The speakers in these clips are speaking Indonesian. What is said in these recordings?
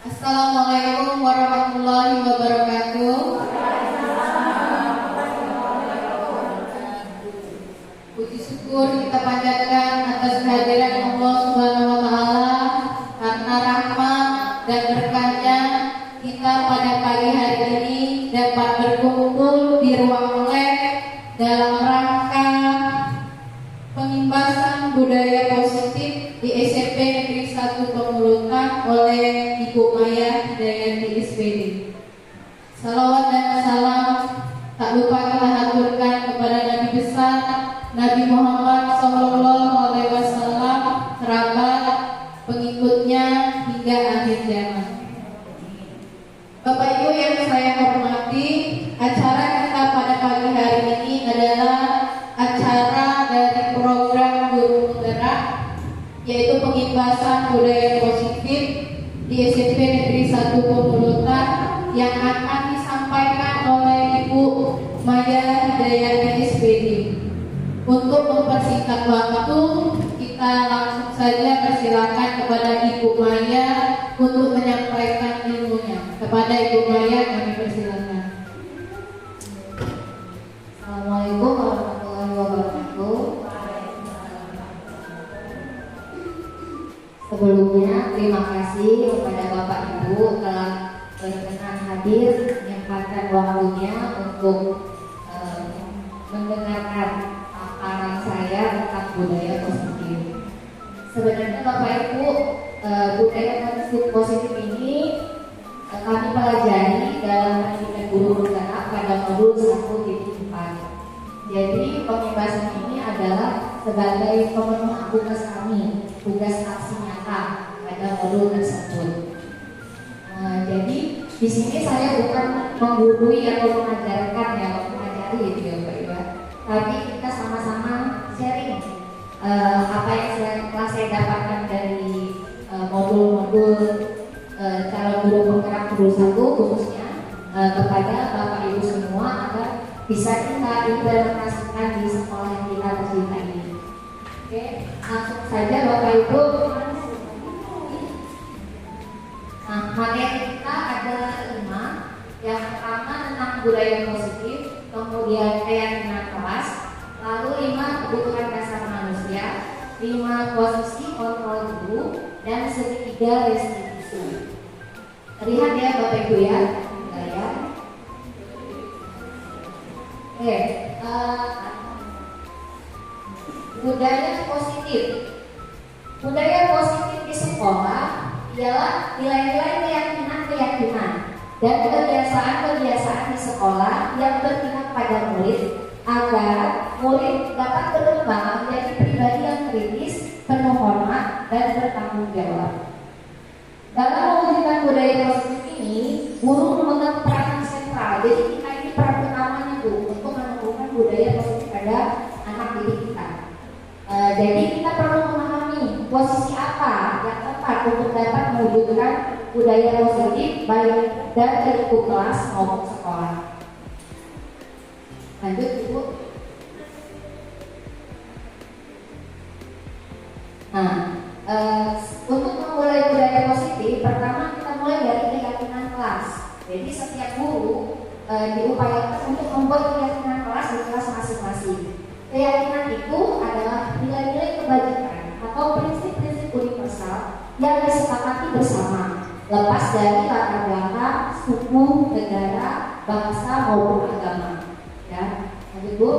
Assalamualaikum warahmatullahi wabarakatuh. Puji syukur kita panjatkan atas kehadiran Allah Subhanahu wa Ta'ala, karena rahmat dan berkahnya kita pada pagi hari ini dapat berkumpul di ruang lab dalam rangka pengimbasan budaya positif di SMP Negeri 1 Pemulutan oleh Ibu Maya Hidayati SPD. Salawat dan salam tak lupa kita haturkan kepada Nabi besar Nabi Muhammad SAW, kerabat, pengikutnya hingga akhir zaman. Bapak Ibu yang saya hormati, acara kita pada pagi hari ini adalah acara dari program Guru Penggerak, yaitu pengimbasan budaya positif di SMP Negeri 1 Pemulutan yang akan disampaikan oleh Ibu Maya Hidayati SPD. Untuk mempersingkat waktu, kita langsung saja persilakan kepada Ibu Maya untuk menyampaikan ilmunya. Kepada Ibu Maya kami persilakan. Assalamualaikum warahmatullahi wabarakatuh. Sebelumnya terima kasih kepada Bapak Ibu telah berkenan hadir menyempatkan waktunya untuk mendengarkan paparan saya tentang budaya positif. Sebenarnya Bapak Ibu, budaya positif ini kami pelajari dalam pendidikan guru penggerak pada modul 1.4. Jadi pembebasan ini adalah sebagai pemenuhan tugas kami, tugas aksi nyata pada modul tersebut. Jadi di sini saya bukan menggurui atau mengajarkan ya, mengajari gitu ya Pak Ibu, tapi kita sama-sama sharing apa yang telah saya dapatkan dari modul-modul calon guru penggerak modul 1 khususnya kepada Bapak Ibu semua agar bisa kita implementasikan di sekolah yang kita tercinta ini. Oke, langsung saja Bapak Ibu. Nah, materi kita ada 5. Yang pertama tentang budaya positif, kemudian keyakinan kelas, lalu 5 kebutuhan dasar manusia, 5 posisi kontrol guru, dan segitiga restitusi. Terlihat ya Bapak Ibu ya. Oke, budaya positif. Budaya positif di sekolah ialah nilai-nilai keyakinan dan kebiasaan-kebiasaan di sekolah yang berpihak pada murid agar murid dapat berkembang menjadi pribadi yang kritis, penuh hormat, dan bertanggung jawab. Dalam mewujudkan budaya positif ini, guru memegang peran sentral. Jadi kita ini peran utamanya tuh untuk menumbuhkan budaya positif pada anak didik kita. Jadi kita perlu memahami posisi apa yang tepat untuk dapat mewujudkan budaya positif baik dari lingkup kelas maupun sekolah. Lanjut Ibu. Nah, untuk memulai budaya positif, pertama kita mulai dari keyakinan kelas. Jadi setiap guru diupayakan untuk membuat keyakinan kelas di kelas masing-masing. Keyakinan itu adalah nilai-nilai kebajikan atau prinsip-prinsip universal yang disepakati bersama. lepas dari latar belakang, suku, negara, bangsa maupun agama. Ya, lanjut Bu.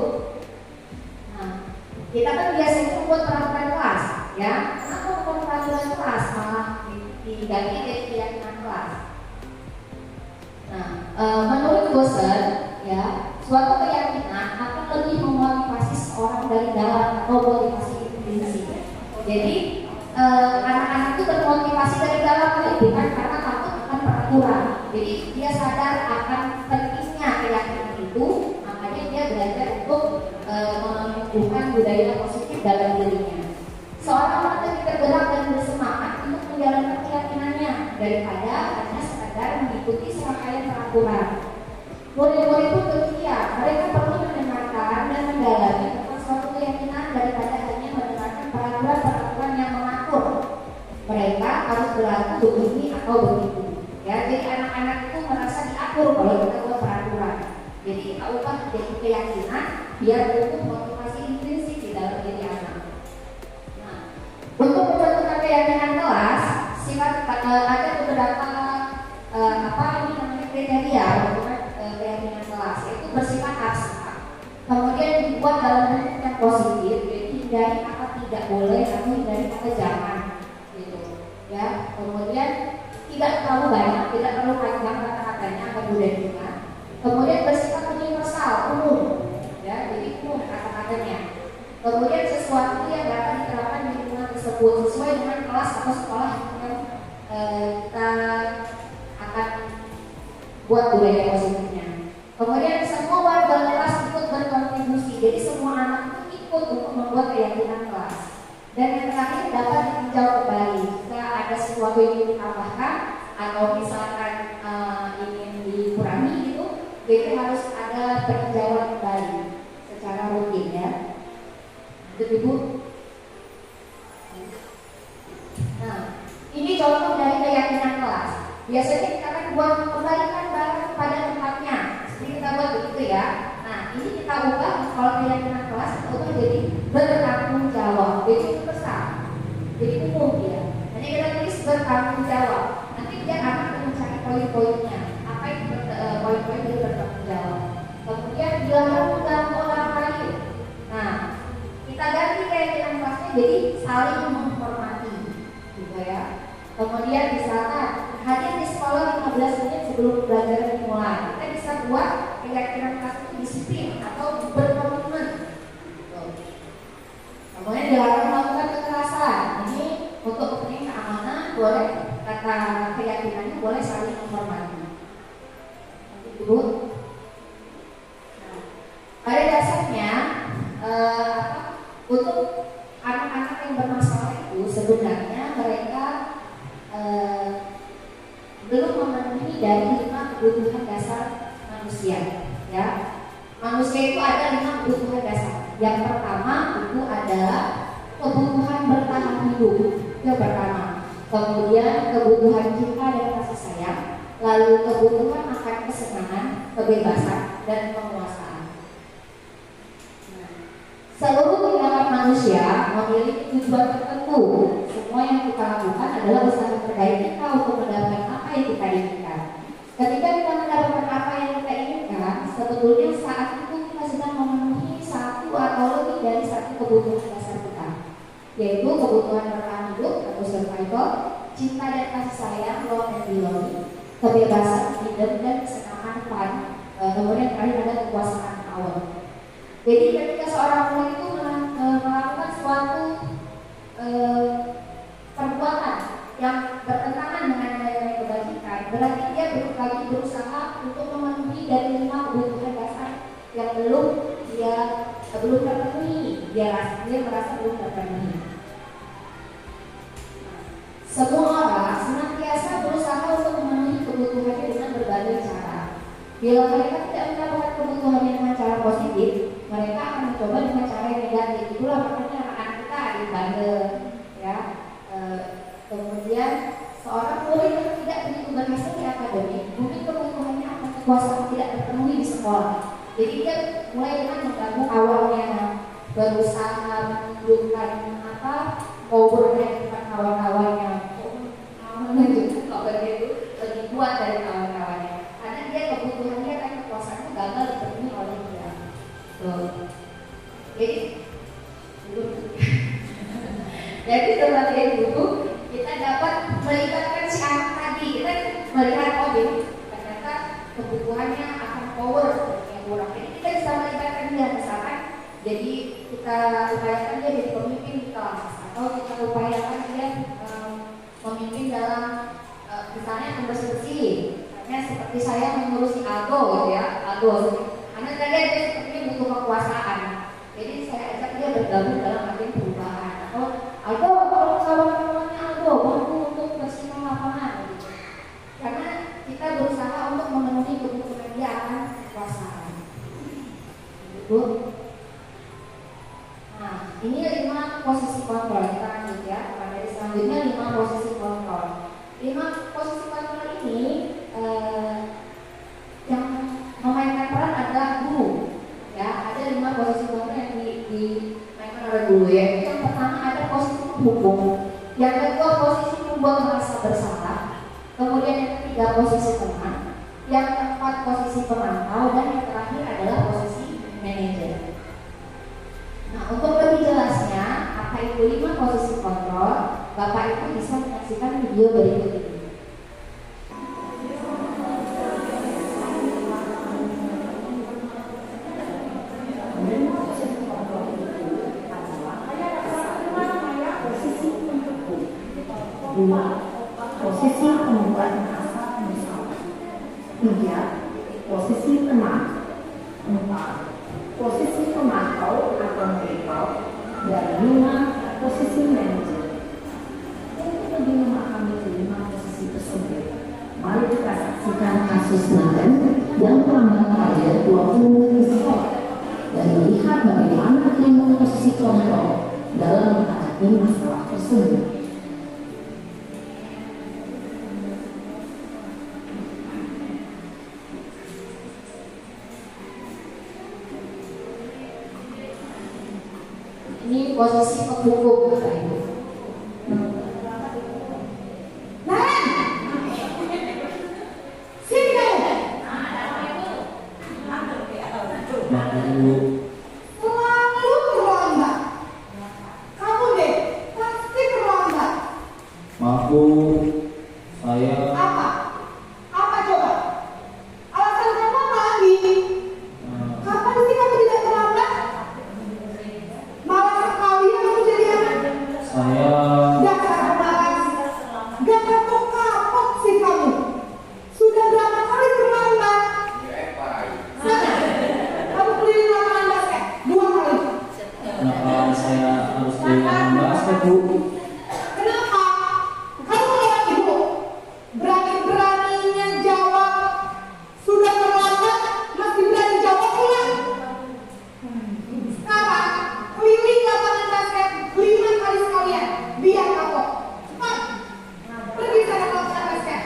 Nah, kita kan biasanya membuat peraturan kelas, ya. Kenapa membuat peraturan kelas malah diganti dari keyakinan kelas? Nah, menurut Gosen, ya, suatu keyakinan akan lebih memotivasi seorang dari dalam atau motivasi intrinsik. Jadi anak-anak itu termotivasi dari dalam, bukan karena takut akan peraturan. Jadi dia sadar akan pentingnya keyakinan itu, makanya dia belajar untuk menumbuhkan budaya positif dalam dirinya. Seorang anak lebih tergerak dan bersemangat untuk menjalankan keyakinannya daripada hanya sekadar mengikuti serangkaian peraturan. Murid-murid pun demikian, mereka perlu mendengarkan dan mendalami tentang suatu keyakinan daripada hanya mendengarkan peraturan-peraturan yang mengatur mereka harus berlaku begini atau begitu. Ya, jadi anak-anak itu merasa diatur kalau kita buat peraturan. Jadi kita ubah jadi keyakinan biar tumbuh motivasi intrinsik di dalam diri anak. Nah, untuk membentukkan keyakinan kelas, ada beberapa kriteria untuk keyakinan kelas, yaitu bersifat abstrak. Kemudian dibuat dalam bentuk yang positif, jadi hindari kata tidak boleh atau hindari kata jangan, gitu. Ya, kemudian tidak terlalu banyak, tidak terlalu panjang kata-katanya agar mudah diingat. Kemudian bersifat universal, umum, ya, jadi umum kata-katanya. Kemudian sesuatu yang dapat diterapkan di lingkungan tersebut sesuai dengan kelas atau sekolah yang kita akan buat budaya positifnya. Kemudian semua warga kelas ikut berkontribusi, jadi semua anak itu ikut untuk membuat keyakinan kelas. Dan yang terakhir dapat ditinjau kembali jika ada sesuatu yang ingin ditambahkan atau misalkan ingin dikurangi gitu, jadi harus ada peninjauan kembali secara rutin, ya. Itu Ibu. Nah, ini contoh dari keyakinan kelas. Biasanya kita akan buat kembalikan barang kepada tempatnya. Jadi kita buat begitu, ya. Nah, ini kita ubah kalau keyakinan kelas kita ubah jadi bertanggung jawab. Jadi itu besar. Jadi umum dia. Hanya kita tulis bertanggung jawab. Nanti dia akan mencari poin-poinnya. Apa itu poin-poin dari bertanggung jawab? Kemudian dilarang mengganggu orang lain. Nah, kita ganti keyakinan kelasnya jadi saling menghormati, gitu ya. Kemudian misalkan hadir di sekolah 15 menit sebelum pelajaran dimulai, kita bisa buat keyakinan kelas itu disiplin atau berkomitmen. Kemudian dilarang melakukan kekerasan. Ini untuk kepentingan keamanan, boleh kata keyakinannya boleh saling menghormati. Ibu. Nah, pada dasarnya untuk anak-anak yang bermasalah itu sebenarnya mereka belum memenuhi dari 5 kebutuhan dasar manusia, ya. Manusia itu ada 5 kebutuhan dasar. Yang pertama itu adalah kebutuhan bertahan hidup, yang pertama. Kemudian kebutuhan cinta dan kasih sayang, lalu kebutuhan akan kesenangan, kebebasan dan penguasaan. Seluruh tindakan manusia memiliki tujuan tertentu. Semua yang kita lakukan adalah usaha terbaik kita untuk mendapatkan apa yang kita inginkan. Ketika kita mendapatkan apa yang kita inginkan, sebetulnya saat itu kita sedang memenuhi satu atau lebih dari satu kebutuhan dasar kita, yaitu kebutuhan bertahan hidup atau survival, cinta dan kasih sayang, love and belonging, kebebasan, freedom dan kesenangan fun. Kemudian terakhir ada kekuasaan power. Jadi ketika seorang murid itu melakukan suatu perbuatan yang bertentangan dengan nilai-nilai kebajikan, berarti dia lagi berusaha untuk memenuhi dari 5 kebutuhan dasar yang belum terpenuhi. Dia merasa belum terpenuhi. Semua orang senantiasa berusaha untuk memenuhi kebutuhannya dengan berbagai cara. Bila mereka tidak mendapatkan kebutuhannya dengan cara positif, mereka akan mencoba dengan cara yang negatif. Itulah makanya anak-anak kita adik bandel, ya. Kemudian seorang murid yang tidak begitu berhasil di akademik, mungkin kebutuhannya akan kekuasaan tidak terpenuhi di sekolah. Jadi dia mulai dengan mengganggu awalnya, berusaha menunjukkan mau bermain dengan kawan-kawannya, menunjukkan kalau begitu melihat oh jadi ternyata kebutuhannya akan power yang kurang. Jadi kita bisa melibatkan dia misalkan, jadi kita upayakan dia jadi pemimpin di kelas, atau kita upayakan dia memimpin dalam misalnya bersih-bersih. Misalnya seperti saya mengurusi Aldo gitu ya, Aldo. Karena tadi dia sepertinya butuh kekuasaan. Jadi saya ajak dia bergabung dalam agen perubahan. Atau Aldo, kalau kawan-kawannya Aldo, bantu untuk bersihkan lapangan. Gitu. Karena kita berusaha untuk memenuhi kebutuhan dia akan kekuasaan. Gitu. Nah, ini 5 posisi kontrol. Kita lanjut ya. Pada selanjutnya 5 posisi kontrol. 5 posisi kontrol ini yang memainkan peran adalah guru. Ya, ada 5 posisi kontrol yang dimainkan oleh guru ya. Yang pertama ada posisi penghukum, yang kedua posisi membuat merasa bersalah, kemudian yang ketiga posisi teman, yang keempat posisi pemantau, dan yang terakhir adalah posisi manajer. Nah, untuk lebih jelasnya apa itu 5 posisi kontrol, Bapak Ibu bisa menyaksikan video berikut ini. Posisi pembuat merasa bersalah. 3. Posisi teman. 4. Posisi pemantau atau monitor. Dan 5. Posisi manajer. Untuk lebih memahami 5 posisi tersebut, mari kita saksikan kasus Naden yang terlambat pada 20 menit sekolah dan melihat bagaimana 5 posisi kontrol dalam menghadapi masalah tersebut. Ini posisi penghukum Bapak Ibu. Selalu terlambat. Kamu deh pasti terlambat. Maaf Bu, saya Apa? Apa coba? Alasan kamu apa lagi? Kapan sih kamu tidak terlambat? Malas sekali ya kamu jadi anak. saya Dasar malas. Gak kapok-kapok sih kamu. Sudah berapa kali terlambat? Sana, kamu keliling lapangan basket 2 kali. kenapa saya harus beli basket Bu? Kenapa? Kamu melihat ibu berani-beraninya jawab sudah terlambat masih berani jawab pula. Sekarang keliling lapangan basket 5 kali sekalian biar kapok. Cepat pergi sana ke lapangan basket.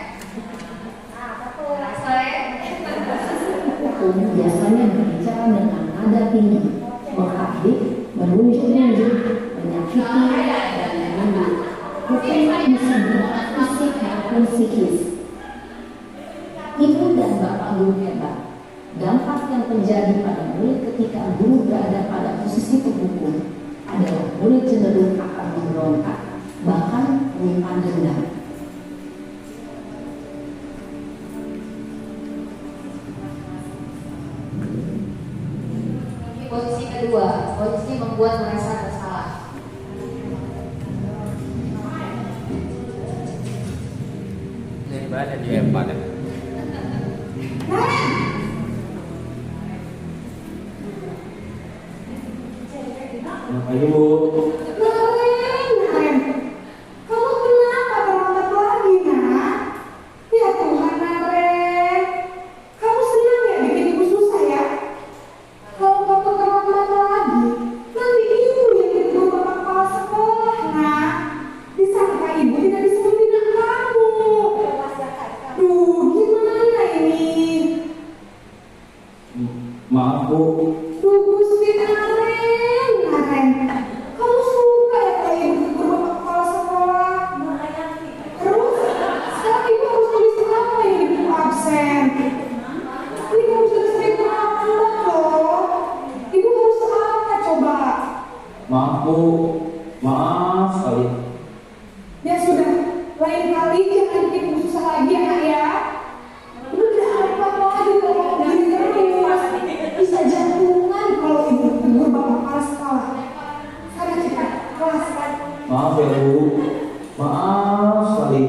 Hukum biasanya berbicara dengan nada tinggi, menghabis, menunjuk-nunjuk, menyakiti, dan menyindir. Hukum bisa berupa fisik maupun psikis. Ibu dan bapak guru hebat. Dampak yang terjadi pada murid ketika guru berada pada posisi penghukum adalah murid cenderung akan memberontak, bahkan menyimpan dendam. Ini posisi kedua, posisi membuat merasa bersalah. Ini badan di hebat ya. Kenapa ini Bu? Naren, kamu kenapa terlambat lagi nak? Ya Tuhan Naren, kamu senang ya bikin ibu susah ya? Kalau kamu terlambat lagi, nanti ibu yang ditegur bapak kepala sekolah nak. Disangka ibu tidak bisa membina kamu. Duh, gimana ini? Maaf Bu, Duh, Gusti Naren, kamu suka ya kalau ibu ditegur bapak kepala sekolah? Terus, sekarang ibu harus tulis apa yang ibu absen? Ini kamu sudah sering terlambat loh. Ibu harus apa coba? maaf Bu, maaf sekali. Ya sudah, lain kali jangan bikin ibu susah lagi ya nak ya. Maaf ya Bu, maaf sekali.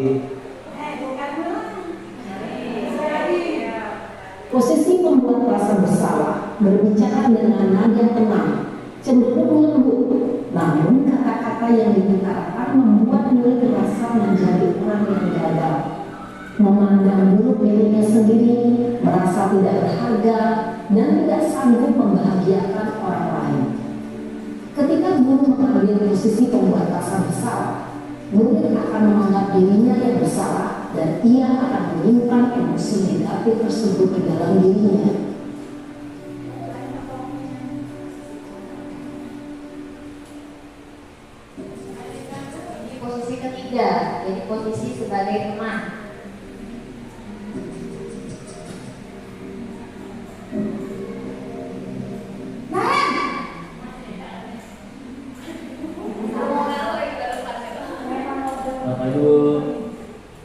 Posisi pembuat rasa bersalah berbicara dengan nada tenang, cenderung lembut, namun kata-kata yang diutarakan membuat murid merasa menjadi orang yang gagal, memandang buruk dirinya sendiri, merasa tidak berharga, dan tidak sanggup membahagiakan orang lain. Ketika guru mengambil posisi pembuat rasa bersalah, murid akan menganggap dirinya yang bersalah dan ia akan menyimpan emosi negatif tersebut di dalam dirinya. Di posisi ketiga, jadi posisi sebagai teman. Bapak Ibu,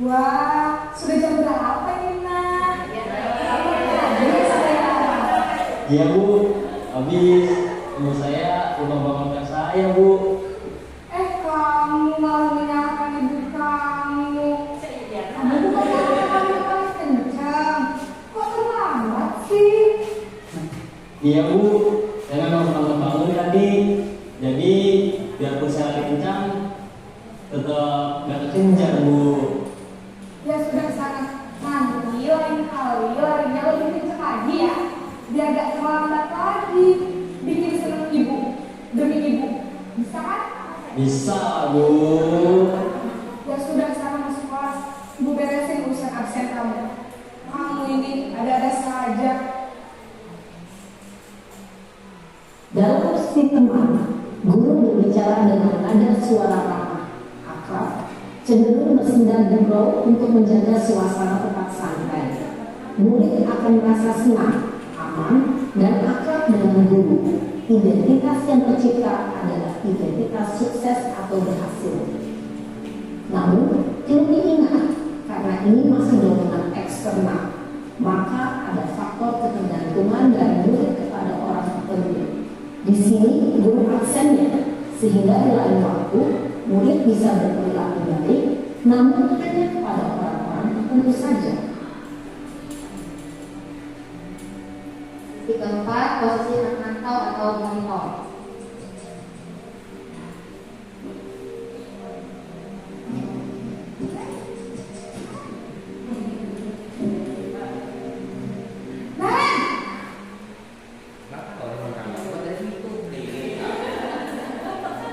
Wah, sudah jam berapa ini, Nak? iya Bu, habis ibu saya lupa bangunkan saya Bu. Kamu malah menyalahkan ibu kamu. Kamu bukan kamu paling kencang. Kok terlambat sih? Iya Bu, saya memang pernah bangun tadi, jadi biarpun saya lagi kencang, tetap gak kencang Bu. Ya sudah sana. Nanti lain kali larinya lebih kencang lagi ya. Biar gak terlambat lagi. Bikin seneng ibu. Demi ibu. Bisa kan? Bisa Bu. Ya sudah sana masuk kelas. Ibu beresin urusan absen kamu. Kamu ini ada-ada saja. Dalam posisi teman, guru berbicara dengan nada suara ramah, akrab, cenderung bersenda gurau untuk menjaga suasana tetap santai. Murid akan merasa senang, aman, dan akrab dengan guru. Identitas yang tercipta adalah identitas sukses atau berhasil. Namun, perlu diingat, karena ini masih dorongan eksternal, maka ada faktor ketergantungan dari murid kepada orang tertentu. Di sini guru aksennya, sehingga di lain waktu murid bisa berperilaku baik, namun hanya kepada orang-orang tertentu saja. Posisi keempat, posisi pemantau atau monitor.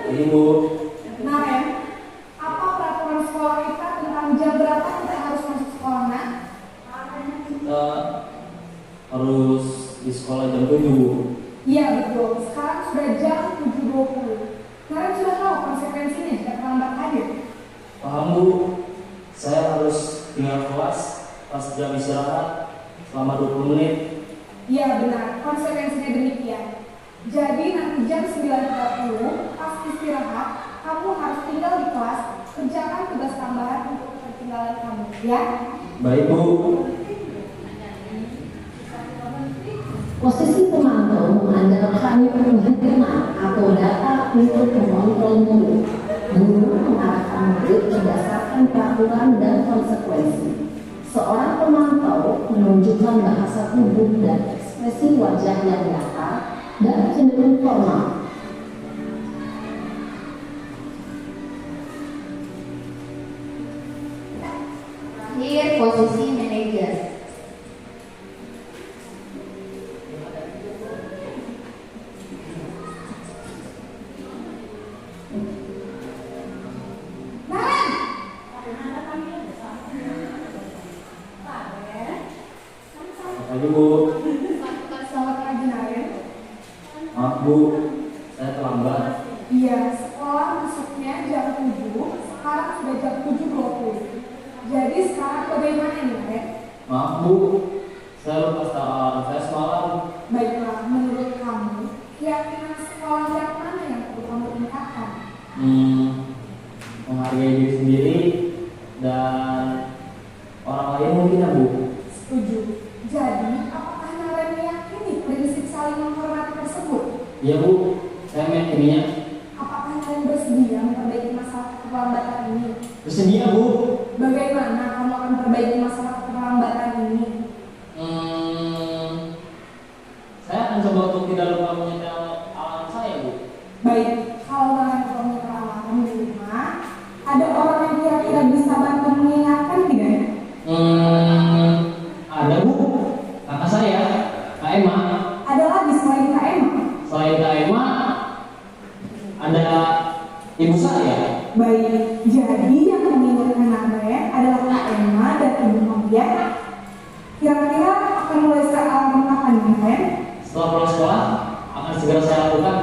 Ini Bu, Nah, Ren, apa peraturan sekolah kita tentang jam berapa kita harus masuk sekolah, Nak? kita harus di sekolah jam 7 Bu. Iya, betul. Sekarang sudah jam 7.20. Kalian sudah tahu konsekuensinya jika terlambat hadir? Paham Bu, saya harus tinggal kelas pas jam istirahat selama 20 menit. Iya, benar. Konsekuensinya demikian. Jadi nanti jam 9.30 pas istirahat, kamu harus tinggal di kelas, kerjakan tugas tambahan untuk ketinggalan kamu, ya? Baik Bu. Posisi pemantau mengandalkan penghitungan atau data untuk mengontrol murid. Guru mengarahkan murid berdasarkan peraturan dan konsekuensi. Seorang pemantau menunjukkan bahasa tubuh dan ekspresi wajah yang datar dan cenderung formal. Terakhir, posisi manajer. Pagi Bu. Selamat pagi, Naren. Maaf Bu, saya terlambat. Iya, sekolah masuknya jam 7, sekarang sudah jam 7.20. Jadi sekarang bagaimana nih, Naren? Maaf Bu, saya lupa saat saya semalam. Baiklah, menurut kamu, keyakinan sekolah yang mana yang perlu kamu tingkatkan? Menghargai diri sendiri dan orang lain mungkin ya Bu. Setuju. Jadi, apakah Naren meyakini prinsip saling menghormati tersebut? Iya Bu, saya meyakininya. Apakah Naren bersedia memperbaiki masalah Bersedia Bu. Bagaimana kamu akan perbaiki masalah keterlambatan ini? Saya akan coba untuk tidak lupa menyetel alarm saya Bu. Baik, kalau kalian perlu alarm di rumah, ada orang yang kira-kira bisa bantu mengingatkan tidak? Ada Bu. Kakak saya, Kak Emma. Ada lagi selain Kak Emma? Selain Kak Emma, ada ibu saya. Baik, jadi yang mengingatkan Anda adalah Kak Emma dan Ibu Maria. Kira-kira akan mulai setelah alarm kapan ya, Ren? Setelah pulang sekolah, akan segera saya lakukan.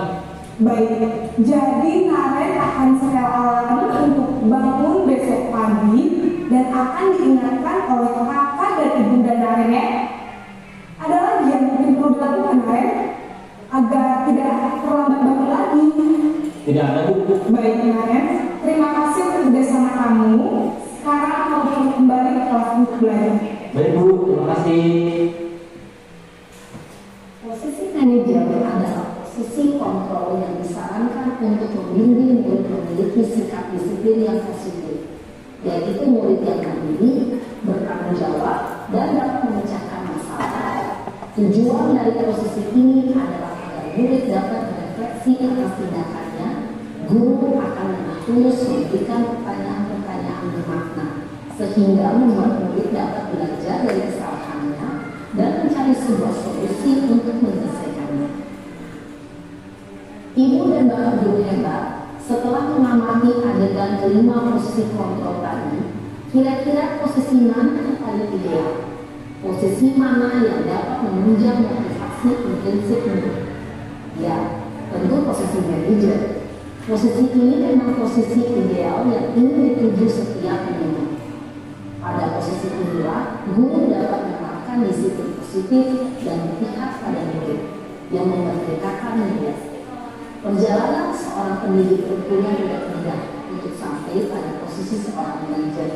Baik, jadi Naren akan setel alarm untuk bangun besok pagi dan akan diingatkan oleh kakak dan ibunda Naren ya. Ada lagi yang mungkin perlu dilakukan Naren agar tidak terlambat bangun lagi. Tidak ada Bu. Baik Naren, terima kasih untuk kerjasama kamu. Sekarang kamu kembali ke kelas untuk belajar. Baik Bu, terima kasih. Posisi manajer adalah posisi kontrol yang disarankan untuk membimbing murid memiliki sikap disiplin yang positif, yaitu murid yang mandiri, bertanggung jawab, dan dapat memecahkan masalah. Tujuan dari posisi ini adalah agar murid dapat merefleksi atas tindakannya. Guru akan dengan tulus memberikan pertanyaan-pertanyaan bermakna, sehingga membuat murid dapat belajar dari kesalahannya dan mencari sebuah solusi untuk menyelesaikannya. Ibu dan bapak guru hebat, setelah mengamati adegan kelima posisi kontrol tadi, kira-kira posisi mana yang paling ideal? Posisi mana yang dapat menunjang motivasi intrinsik murid? Ya, tentu posisi manajer. Posisi ini memang posisi ideal yang ingin dituju setiap pendidik. Pada posisi inilah, guru dapat menerapkan disiplin positif dan berpihak pada murid yang memerdekakan murid. Perjalanan seorang pendidik tentunya tidak mudah untuk sampai pada posisi seorang manajer.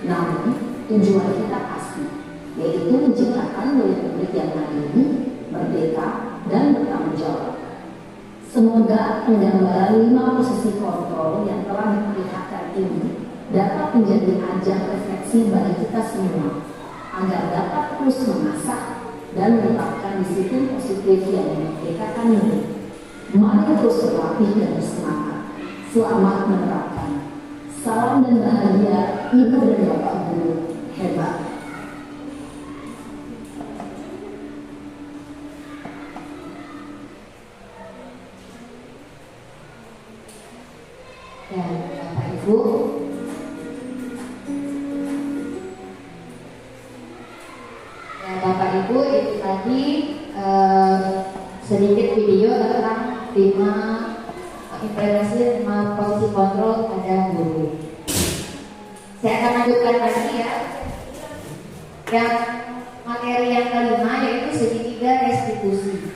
Namun, tujuan kita pasti, yaitu menciptakan murid-murid yang mandiri, merdeka, dan bertanggung jawab. Semoga penggambaran 5 posisi kontrol yang telah diperlihatkan ini dapat menjadi ajang refleksi bagi kita semua, agar dapat terus mengasah dan menerapkan disiplin positif yang memerdekakan murid. Mari terus berlatih dan bersemangat. Selamat menerapkan. Salam dan bahagia Ibu dan Bapak Guru hebat. Dan Bapak Ibu, Bapak Ibu, itu tadi sedikit video tentang 5 implementasi 5 posisi kontrol pada guru. Saya akan lanjutkan lagi ya. Yang materi yang kelima yaitu segitiga restitusi.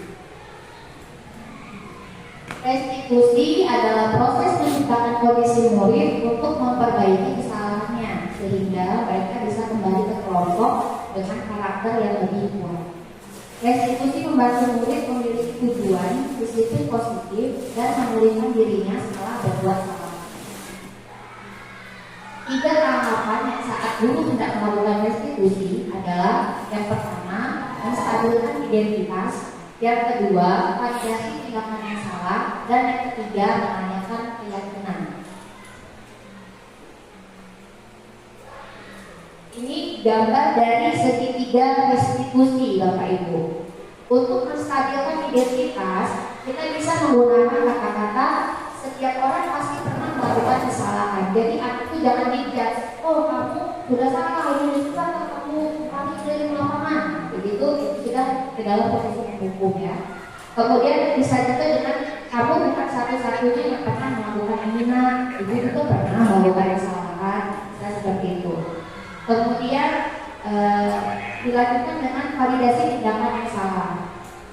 Restitusi adalah proses menciptakan kondisi murid untuk memperbaiki kesalahannya sehingga mereka bisa kembali ke kelompok dengan karakter yang lebih kuat. Restitusi membantu murid memiliki tujuan, disiplin positif, dan memulihkan dirinya setelah berbuat salah. 3 tahapan yang saat guru hendak melakukan restitusi adalah: yang pertama, menstabilkan identitas; yang kedua, validasi tindakan yang salah; dan yang ketiga, menanyakan keyakinan. Ini gambar dari segitiga restitusi, Bapak Ibu. Untuk menstabilkan identitas, kita bisa menggunakan kata-kata setiap orang pasti pernah melakukan kesalahan. Jadi itu jangan dijudge, oh kamu sudah salah, ini salah, kamu lari dari lapangan. Begitu itu sudah ke dalam posisi hukum ya. Kemudian bisa juga dengan kamu bukan satu-satunya yang pernah melakukan hina, ibu juga pernah melakukan kesalahan, dan seperti itu. Kemudian dilakukan dengan validasi tindakan yang salah.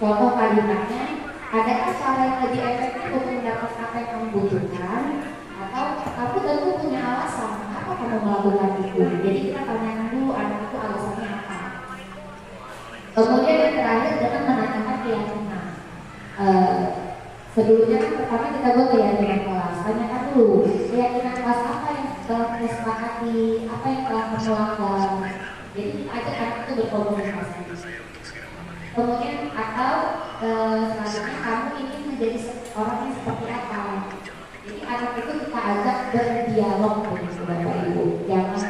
Contoh kalimatnya, adakah cara yang lebih efektif untuk mendapatkan apa yang kamu butuhkan? Atau kamu tentu punya alasan mengapa kamu melakukan itu. Jadi kita tanyakan dulu anak itu alasannya apa. Kemudian yang terakhir dengan menanyakan keyakinan. Sebelumnya kan pertama kita buat keyakinan kelas. Tanyakan dulu keyakinan kelas apa yang dalam tes menyikapi apa yang telah kamu lakukan. Jadi kita ajak anak itu berkomunikasi. Kemudian atau selanjutnya kamu ingin menjadi orang yang seperti apa? Jadi anak itu kita ajak berdialog dengan Bapak Ibu. Jangan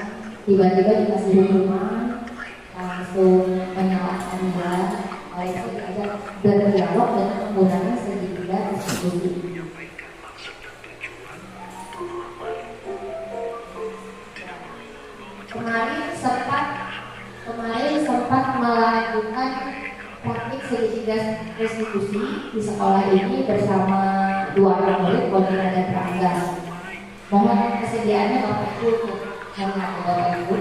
tiba-tiba dikasih hukuman langsung menyalahkan dia. Itu diajak berdialog dengan menggunakan segitiga diskusi. Kemarin sempat melakukan praktik segitiga restitusi di sekolah ini bersama 2 orang murid, Bonina dan Rangga. Mohon kesediaannya Bapak Ibu untuk mengaku Bapak Ibu.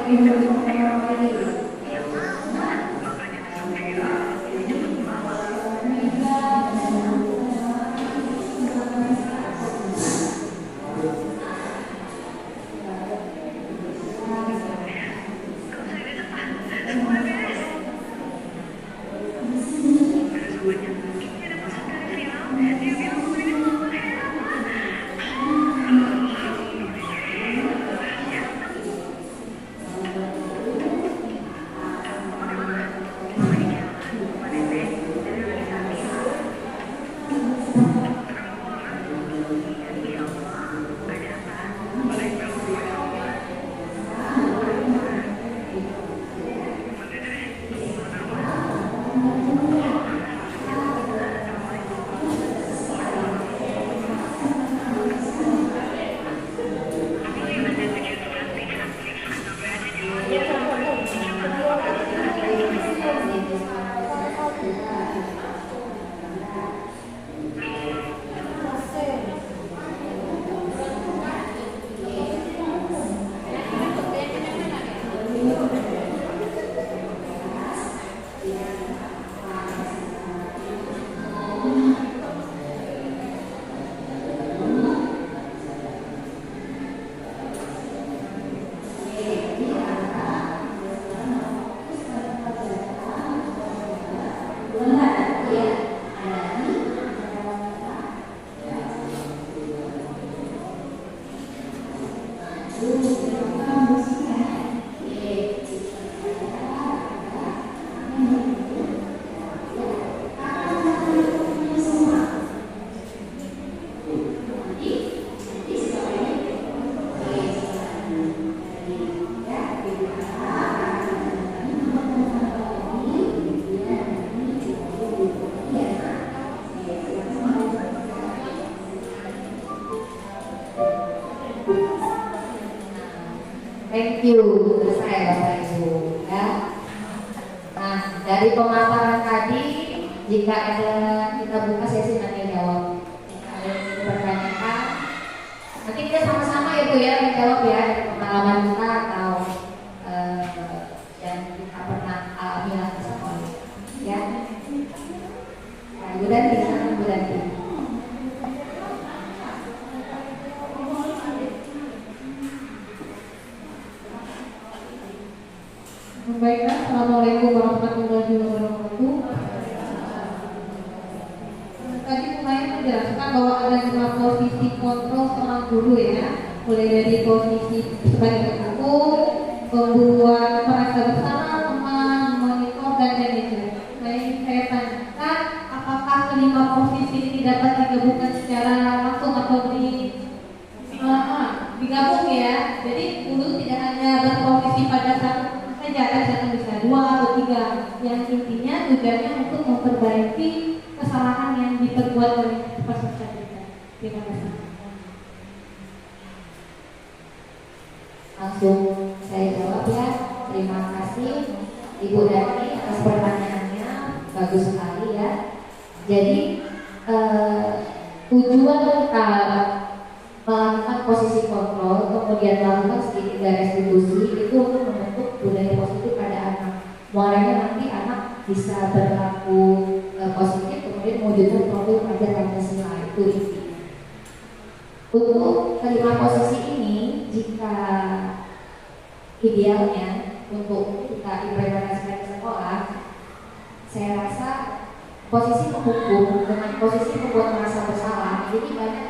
Thank you, selesai Bapak Ibu ya. Nah, dari pemaparan tadi, jika ada kita buka sesi tanya jawab. Jika ada yang ingin bertanyakan, nanti kita sama-sama itu ya menjawab ya dari pengalaman kita atau yang kita pernah alami bersama ya. Nah, Ibu Danti, Ibu Danti. Baiklah, Assalamualaikum warahmatullahi wabarakatuh. Tadi lumayan menjelaskan bahwa ada 5 posisi kontrol seorang guru ya, mulai dari posisi sebagai penghukum, pembuat merasa bersama, teman, monitor, dan manajer. Nah, ini saya tanyakan, apakah kelima posisi ini dapat digabungkan secara langsung atau digabung ya? Jadi guru tidak hanya berposisi pada satu saja, kan bisa 2 atau 3. Yang intinya tujuannya untuk memperbaiki kesalahan yang diperbuat oleh peserta kita. Terima kasih. Langsung saya jawab ya. Terima kasih Ibu Dani atas pertanyaannya, bagus sekali ya. Jadi tujuan kita melakukan posisi kontrol, kemudian melakukan segitiga restitusi itu untuk membentuk budaya positif pada anak. Muaranya nanti anak bisa berlaku positif, kemudian mewujudkan profil pelajar Pancasila, itu intinya. Untuk kelima posisi ini, jika idealnya untuk kita implementasikan ke sekolah, saya rasa posisi penghukum dengan posisi membuat merasa bersalah ini banyak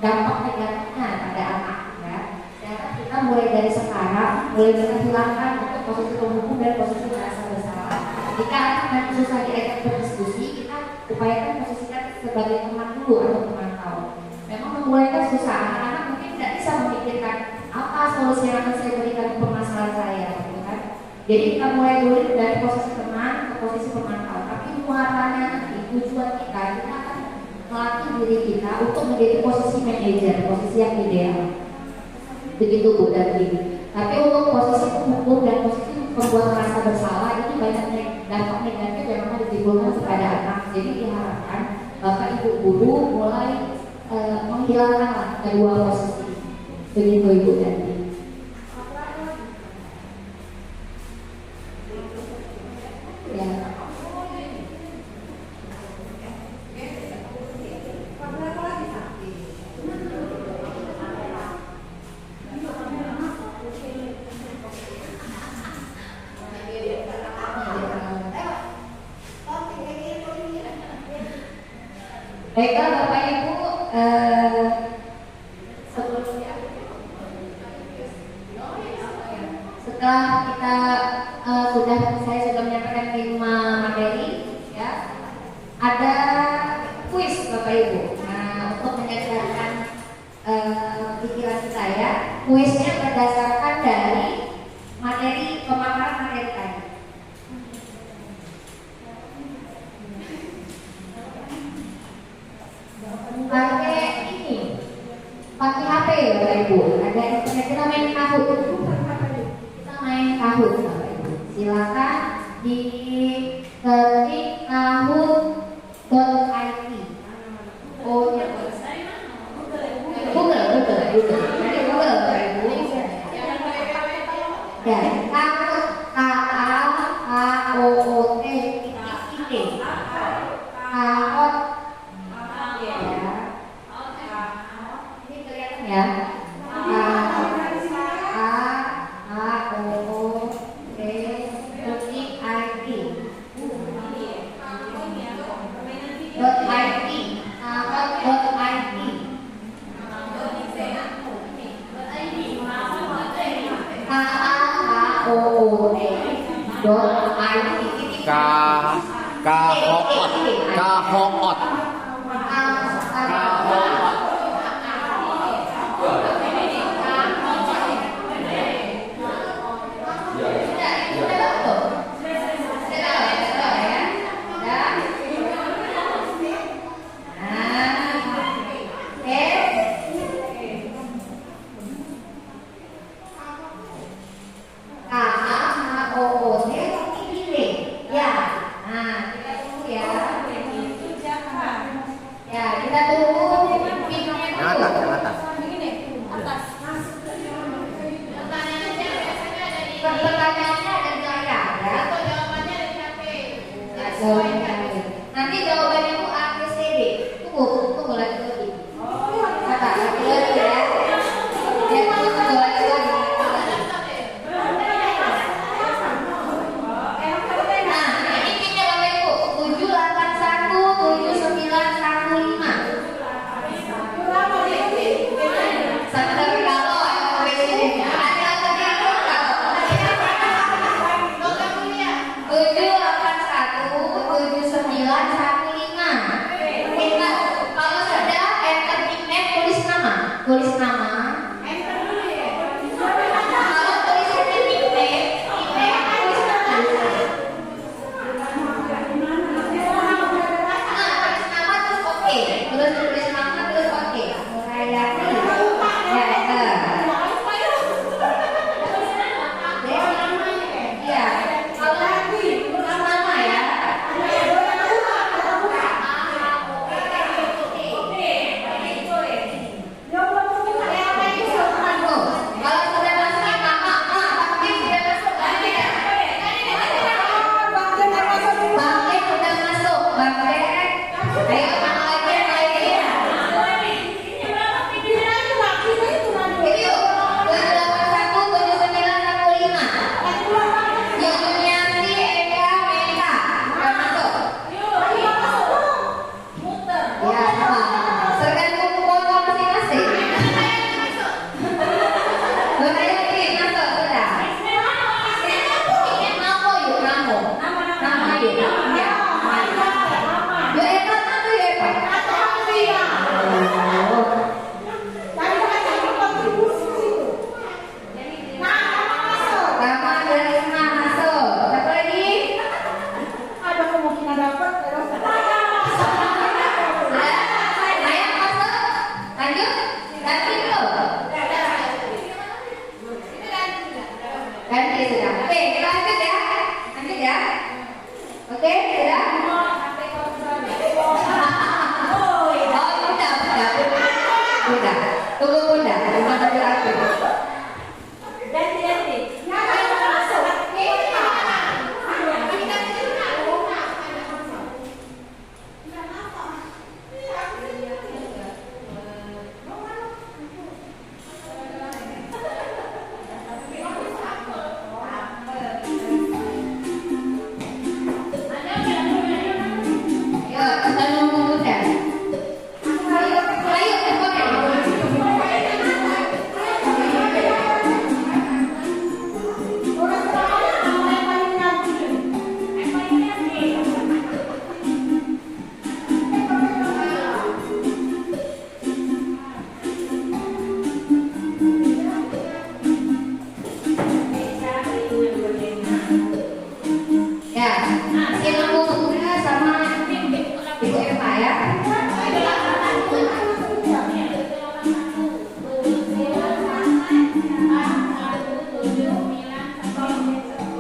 dampak negatifnya pada anak ya. Karena kita mulai dari sekarang mulai kita hilangkan untuk posisi penghukum dan posisi merasa bersalah. Jika anak nanti susah diajak berdiskusi, kita upayakan posisikan sebagai teman dulu atau pemantau. Memang memulainya susah, anak-anak mungkin tidak bisa memikirkan apa solusi yang akan saya berikan ke permasalahan saya, gitu kan? Jadi kita mulai dulu dari posisi teman ke posisi pemantau. Tapi muatannya nanti tujuan kita akan melatih diri kita untuk menjadi posisi manajer, posisi yang ideal. Begitu Bu dan Ibu. Tapi untuk posisi penghukum dan posisi membuat merasa bersalah ini banyak dampak negatif yang akan ditimbulkan kepada anak. Jadi diharapkan Bapak Ibu guru mulai menghilangkan kedua posisi. Begitu Ibu dan Ibu. Baiklah Bapak Ibu, sebelumnya setelah kita saya sudah menyampaikan 5 materi, ya, ada kuis Bapak Ibu. Nah, untuk menyegarkan pikiran kita ya, kuisnya berdasarkan dari materi pemaparan materi tadi. Pakai HP ya Bapak Ibu, ada internet, kita main Kahoot. Kita main Kahoot Bapak Ibu. Silakan di ketik kahoot.it. Oh ya, Google. Jadi Google Bapak Ibu. Ya, Kahoot, Kahoot. Kahoot. Ya, Kahoot. Nanti jawabannya itu A, B, C, D. Tunggu lagi. Lagi ya. Tunggu lagi. Nah, ini pinnya Bapak Ibu. 7817915. Sampai kalau presidennya ada kalau 7817915. Kita kalau sudah enter nickname, tulis nama. Kalau tulisannya nickname tulis nama. Tulis nama terus oke. Tulis nama terus oke. Murayati. Ya, enter. Ya, kalau nama ya. Kalau sudah masuk nama, Bangke sudah masuk. Bangke sudah masuk. Bangke. Ayo mana lagi? Ini yuk. 7817915. Yuniati Eka Meka. Sudah masuk. Ya, tergantung foto masing-masing. Yuniati masuk sudah. Ini Namo yuk, Namo. Nama yuk. Ya. Yuk Eka satu ya Eka. Nama dari Risma masuk. Satu lagi. Ada kemungkinan dapat Sudah. Maya masuk. Lanjut. Ganti dulu. Ganti sudah. Oke, kita lanjut ya. Oke, sudah. Bunda. Tunggu Bunda. Bunda panggil aku.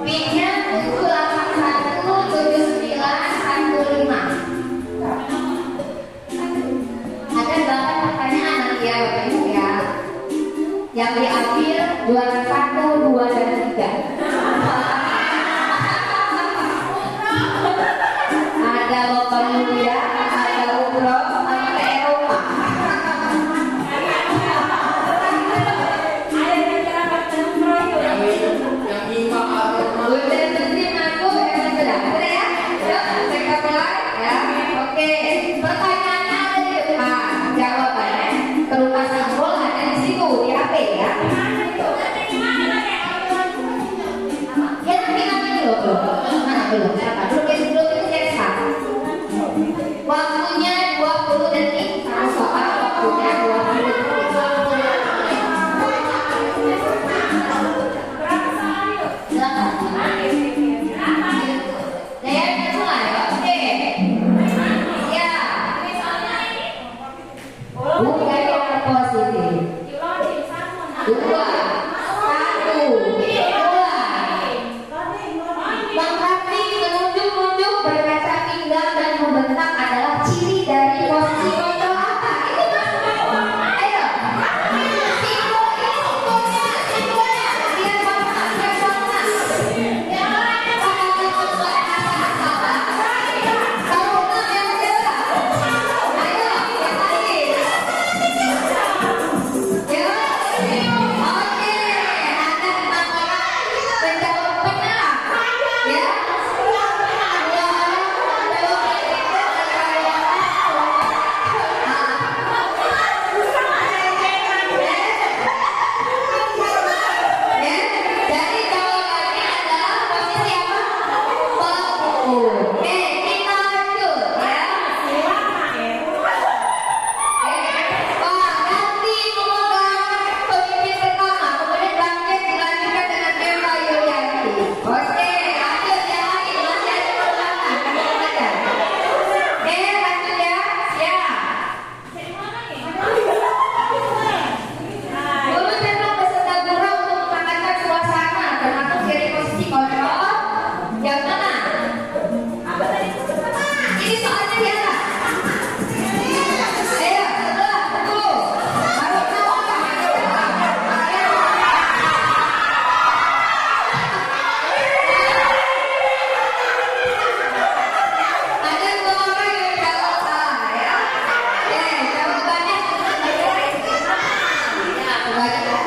PIN-nya 7817915. Ada 8 pertanyaan nanti ya Bapak Ibu ya. Yang diambil juara 1, 2, dan 3. Ada Bapak Mulia, ada umroh, sama Eropa. Bunda Menteri mengaku emang sudah ada ya. Yuk, kita mulai ya. Oke, pertanyaannya ada di depan. Jawabannya berupa simbol ada di situ di HP ya. Ya nanti dulu. Mana belum? Siapa? Belum itu cek. Waktunya 20 detik. Satu soal waktunya 20 detik. Bukan yang positif. 2, 1, mulai. Bang Raffi menunjuk-nunjuk berkaca pinggang dan membentak adalah ciri dari posisi kontrol apa? Itu kan? Ayo. Simbolnya. Lihat warna. Kalau yang jelas. Ayo, yang lain. Ya, oke, ada 6 orang menjawab benar. Ya, 2 orang menjawab ya, jadi jawabannya adalah posisi apa? Oke, kita lanjut ya. Pak, ganti pemegang pemimpin pertama, kemudian bangkit dilanjutkan dengan Eva Yulianti. Oke, lanjut yang lain, masih ada pertanyaan. Lanjut ya, siap. Guru tembak beserta guru untuk mengangkat suasana, termasuk ciri posisi kontrol. Yang mana? Ini soalnya di atas. Ayo, sebelah, tunggu. Baru tahu apa? Ada 2 orang yang jawab salah ya. Oke, jawabannya ya, kebanyakan.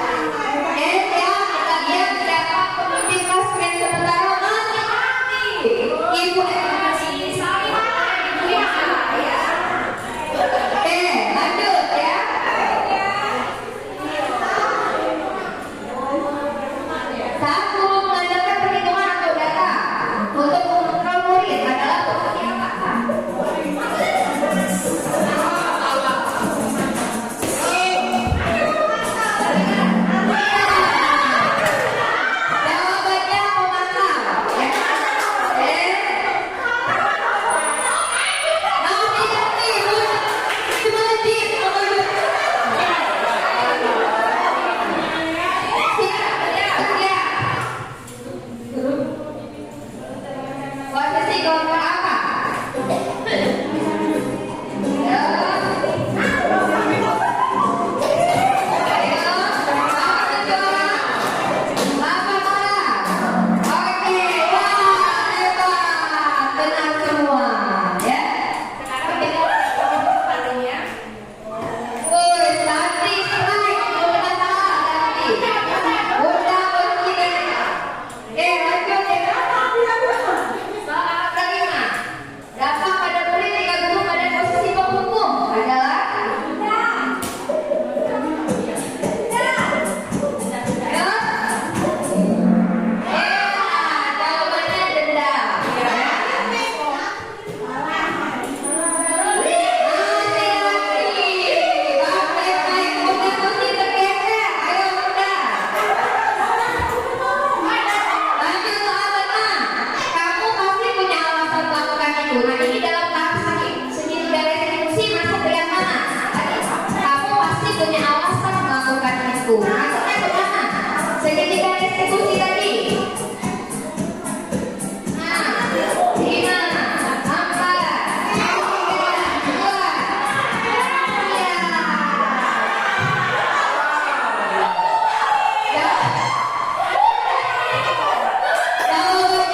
Siap, kita lihat siapa pemimpin kelas main sementara mati. Ibu Oke, lanjut ya. Saat guru mengajarkan perhitungan atau data untuk mengontrol murid adalah posisi apa? Jawabannya memantau ya. Jawaban